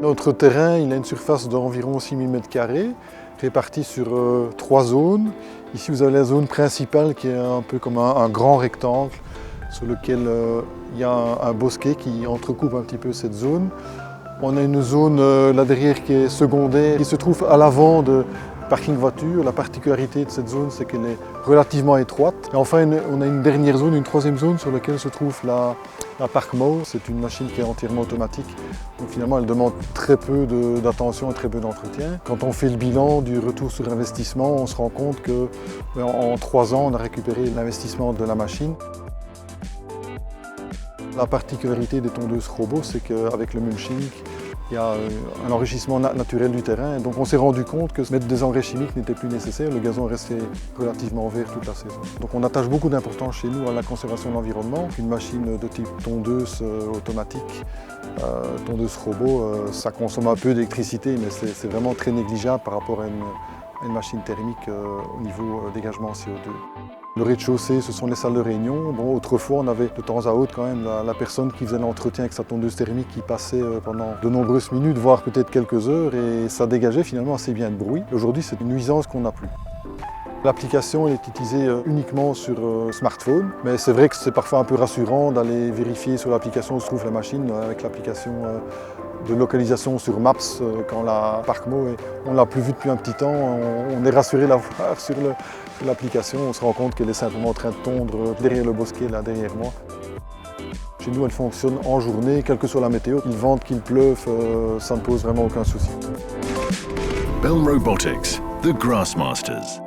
Notre terrain il a une surface d'environ 6000 m², répartie sur 3 zones. Ici vous avez la zone principale qui est un peu comme un grand rectangle sur lequel il y a un bosquet qui entrecoupe un petit peu cette zone. On a une zone là derrière qui est secondaire, qui se trouve à l'avant de parking voiture. La particularité de cette zone, c'est qu'elle est relativement étroite. Et enfin, on a une dernière zone, une troisième zone sur laquelle se trouve la Park Mow. C'est une machine qui est entièrement automatique. Donc finalement, elle demande très peu d'attention et très peu d'entretien. Quand on fait le bilan du retour sur investissement, on se rend compte qu'en 3 ans, on a récupéré l'investissement de la machine. La particularité des tondeuses robots, c'est qu'avec le mulching, il y a un enrichissement naturel du terrain. Donc on s'est rendu compte que mettre des engrais chimiques n'était plus nécessaire. Le gazon restait relativement vert toute la saison. Donc on attache beaucoup d'importance chez nous à la conservation de l'environnement. Une machine de type tondeuse automatique, tondeuse robot, ça consomme un peu d'électricité, mais c'est vraiment très négligeable par rapport à une machine thermique au niveau dégagement CO2. Le rez-de-chaussée, ce sont les salles de réunion. Bon, autrefois, on avait de temps à autre quand même la personne qui faisait l'entretien avec sa tondeuse thermique qui passait pendant de nombreuses minutes, voire peut-être quelques heures, et ça dégageait finalement assez bien de bruit. Aujourd'hui, c'est une nuisance qu'on n'a plus. L'application est utilisée uniquement sur smartphone, mais c'est vrai que c'est parfois un peu rassurant d'aller vérifier sur l'application où se trouve la machine avec l'application de localisation sur Maps. Quand la Park Mow, on ne l'a plus vue depuis un petit temps, on est rassuré de la voir sur l'application. On se rend compte qu'elle est simplement en train de tondre derrière le bosquet, là derrière moi. Chez nous, elle fonctionne en journée, quelle que soit la météo. Qu'il vente, qu'il pleuve, ça ne pose vraiment aucun souci. Bell Robotics, the Grassmasters.